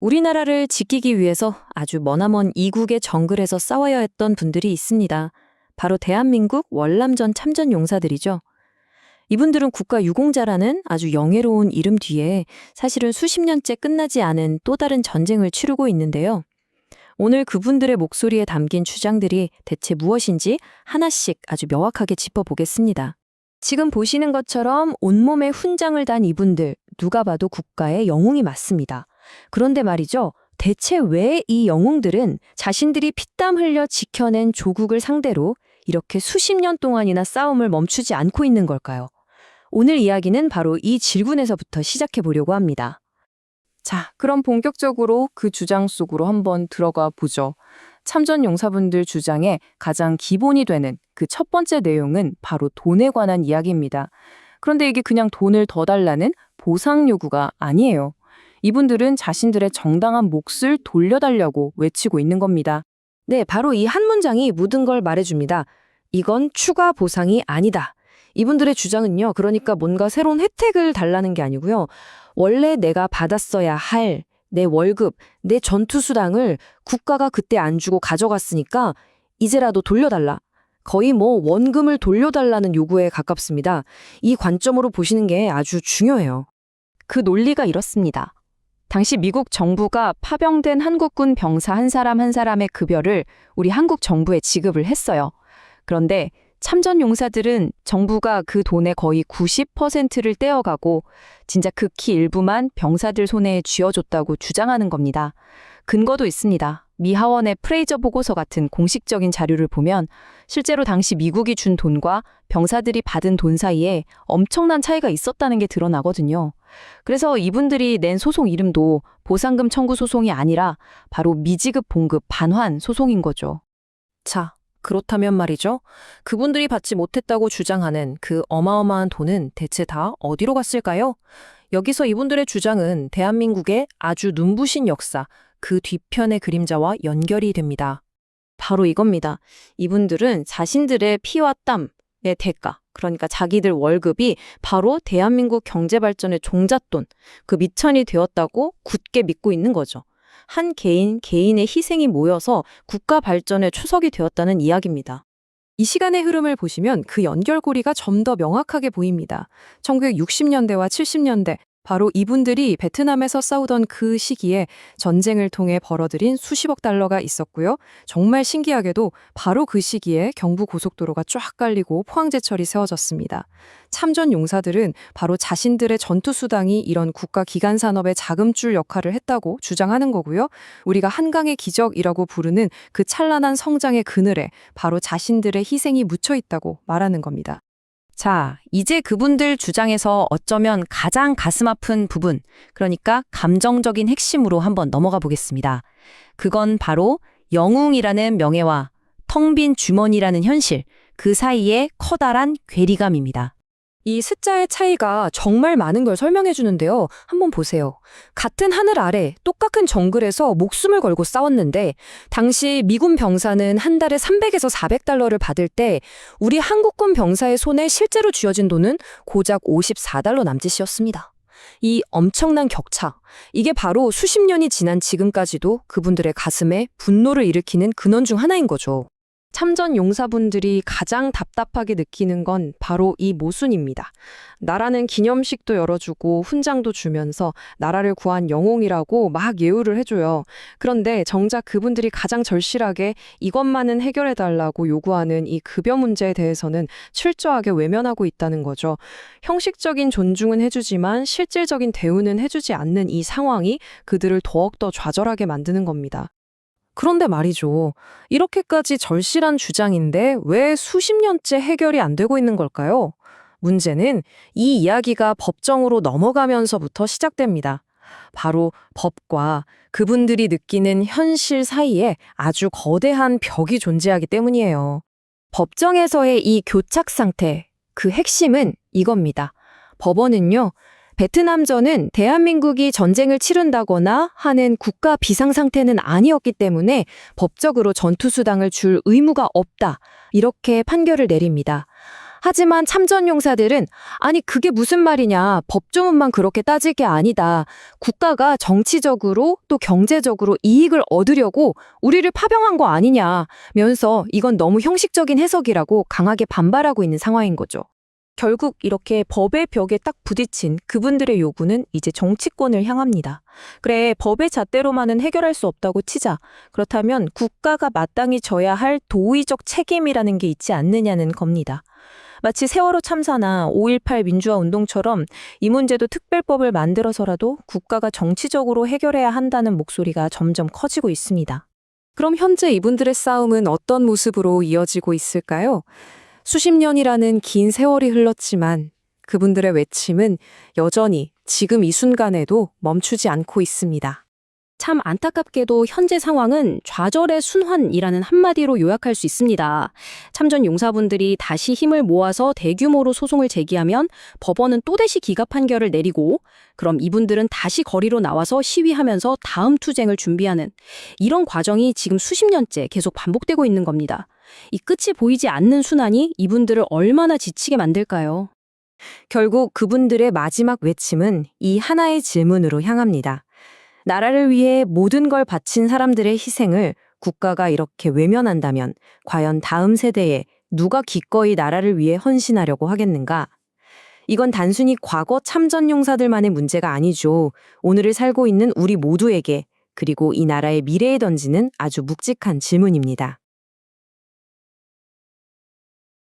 우리나라를 지키기 위해서 아주 머나먼 이국의 정글에서 싸워야 했던 분들이 있습니다. 바로 대한민국 월남전 참전 용사들이죠. 이분들은 국가 유공자라는 아주 영예로운 이름 뒤에 사실은 수십 년째 끝나지 않은 또 다른 전쟁을 치르고 있는데요. 오늘 그분들의 목소리에 담긴 주장들이 대체 무엇인지 하나씩 아주 명확하게 짚어보겠습니다. 지금 보시는 것처럼 온몸에 훈장을 단 이분들, 누가 봐도 국가의 영웅이 맞습니다. 그런데 말이죠. 대체 왜 이 영웅들은 자신들이 피땀 흘려 지켜낸 조국을 상대로 이렇게 수십 년 동안이나 싸움을 멈추지 않고 있는 걸까요? 오늘 이야기는 바로 이 질문에서부터 시작해 보려고 합니다. 자, 그럼 본격적으로 그 주장 속으로 한번 들어가 보죠. 참전 용사분들 주장의 가장 기본이 되는 그 첫 번째 내용은 바로 돈에 관한 이야기입니다. 그런데 이게 그냥 돈을 더 달라는 보상 요구가 아니에요. 이분들은 자신들의 정당한 몫을 돌려달라고 외치고 있는 겁니다. 네, 바로 이 한 문장이 모든 걸 말해줍니다. 이건 추가 보상이 아니다. 이분들의 주장은요, 그러니까 뭔가 새로운 혜택을 달라는 게 아니고요. 원래 내가 받았어야 할 내 월급, 내 전투수당을 국가가 그때 안 주고 가져갔으니까 이제라도 돌려달라. 거의 원금을 돌려달라는 요구에 가깝습니다. 이 관점으로 보시는 게 아주 중요해요. 그 논리가 이렇습니다. 당시 미국 정부가 파병된 한국군 병사 한 사람 한 사람의 급여를 우리 한국 정부에 지급을 했어요. 그런데 참전 용사들은 정부가 그 돈의 거의 90%를 떼어가고 진짜 극히 일부만 병사들 손에 쥐어줬다고 주장하는 겁니다. 근거도 있습니다. 미 하원의 프레이저 보고서 같은 공식적인 자료를 보면 실제로 당시 미국이 준 돈과 병사들이 받은 돈 사이에 엄청난 차이가 있었다는 게 드러나거든요. 그래서 이분들이 낸 소송 이름도 보상금 청구 소송이 아니라 바로 미지급 봉급 반환 소송인 거죠. 자, 그렇다면 말이죠. 그분들이 받지 못했다고 주장하는 그 어마어마한 돈은 대체 다 어디로 갔을까요? 여기서 이분들의 주장은 대한민국의 아주 눈부신 역사, 그 뒤편의 그림자와 연결이 됩니다. 바로 이겁니다. 이분들은 자신들의 피와 땀의 대가, 그러니까 자기들 월급이 바로 대한민국 경제발전의 종잣돈, 그 밑천이 되었다고 굳게 믿고 있는 거죠. 한 개인의 희생이 모여서 국가 발전의 초석이 되었다는 이야기입니다. 이 시간의 흐름을 보시면 그 연결고리가 좀 더 명확하게 보입니다. 1960년대와 70년대, 바로 이분들이 베트남에서 싸우던 그 시기에 전쟁을 통해 벌어들인 수십억 달러가 있었고요. 정말 신기하게도 바로 그 시기에 경부고속도로가 쫙 깔리고 포항제철이 세워졌습니다. 참전 용사들은 바로 자신들의 전투수당이 이런 국가 기간 산업의 자금줄 역할을 했다고 주장하는 거고요. 우리가 한강의 기적이라고 부르는 그 찬란한 성장의 그늘에 바로 자신들의 희생이 묻혀 있다고 말하는 겁니다. 자, 이제 그분들 주장에서 어쩌면 가장 가슴 아픈 부분, 그러니까 감정적인 핵심으로 한번 넘어가 보겠습니다. 그건 바로 영웅이라는 명예와 텅 빈 주머니라는 현실, 그 사이의 커다란 괴리감입니다. 이 숫자의 차이가 정말 많은 걸 설명해 주는데요. 한번 보세요. 같은 하늘 아래 똑같은 정글에서 목숨을 걸고 싸웠는데 당시 미군 병사는 한 달에 300에서 400달러를 받을 때 우리 한국군 병사의 손에 실제로 쥐어진 돈은 고작 54달러 남짓이었습니다. 이 엄청난 격차, 이게 바로 수십 년이 지난 지금까지도 그분들의 가슴에 분노를 일으키는 근원 중 하나인 거죠. 참전 용사분들이 가장 답답하게 느끼는 건 바로 이 모순입니다. 나라는 기념식도 열어주고 훈장도 주면서 나라를 구한 영웅이라고 막 예우를 해줘요. 그런데 정작 그분들이 가장 절실하게 이것만은 해결해달라고 요구하는 이 급여 문제에 대해서는 철저하게 외면하고 있다는 거죠. 형식적인 존중은 해주지만 실질적인 대우는 해주지 않는 이 상황이 그들을 더욱더 좌절하게 만드는 겁니다. 그런데 말이죠. 이렇게까지 절실한 주장인데 왜 수십 년째 해결이 안 되고 있는 걸까요? 문제는 이 이야기가 법정으로 넘어가면서부터 시작됩니다. 바로 법과 그분들이 느끼는 현실 사이에 아주 거대한 벽이 존재하기 때문이에요. 법정에서의 이 교착 상태, 그 핵심은 이겁니다. 법원은요, 베트남전은 대한민국이 전쟁을 치른다거나 하는 국가 비상상태는 아니었기 때문에 법적으로 전투수당을 줄 의무가 없다. 이렇게 판결을 내립니다. 하지만 참전용사들은 아니 그게 무슨 말이냐. 법조문만 그렇게 따질 게 아니다. 국가가 정치적으로 또 경제적으로 이익을 얻으려고 우리를 파병한 거 아니냐면서 이건 너무 형식적인 해석이라고 강하게 반발하고 있는 상황인 거죠. 결국 이렇게 법의 벽에 딱 부딪힌 그분들의 요구는 이제 정치권을 향합니다. 그래, 법의 잣대로만은 해결할 수 없다고 치자. 그렇다면 국가가 마땅히 져야 할 도의적 책임이라는 게 있지 않느냐는 겁니다. 마치 세월호 참사나 5.18 민주화 운동처럼 이 문제도 특별법을 만들어서라도 국가가 정치적으로 해결해야 한다는 목소리가 점점 커지고 있습니다. 그럼 현재 이분들의 싸움은 어떤 모습으로 이어지고 있을까요? 수십 년이라는 긴 세월이 흘렀지만 그분들의 외침은 여전히 지금 이 순간에도 멈추지 않고 있습니다. 참 안타깝게도 현재 상황은 좌절의 순환이라는 한마디로 요약할 수 있습니다. 참전 용사분들이 다시 힘을 모아서 대규모로 소송을 제기하면 법원은 또다시 기각 판결을 내리고 그럼 이분들은 다시 거리로 나와서 시위하면서 다음 투쟁을 준비하는 이런 과정이 지금 수십 년째 계속 반복되고 있는 겁니다. 이 끝이 보이지 않는 순환이 이분들을 얼마나 지치게 만들까요? 결국 그분들의 마지막 외침은 이 하나의 질문으로 향합니다. 나라를 위해 모든 걸 바친 사람들의 희생을 국가가 이렇게 외면한다면 과연 다음 세대에 누가 기꺼이 나라를 위해 헌신하려고 하겠는가? 이건 단순히 과거 참전용사들만의 문제가 아니죠. 오늘을 살고 있는 우리 모두에게 그리고 이 나라의 미래에 던지는 아주 묵직한 질문입니다.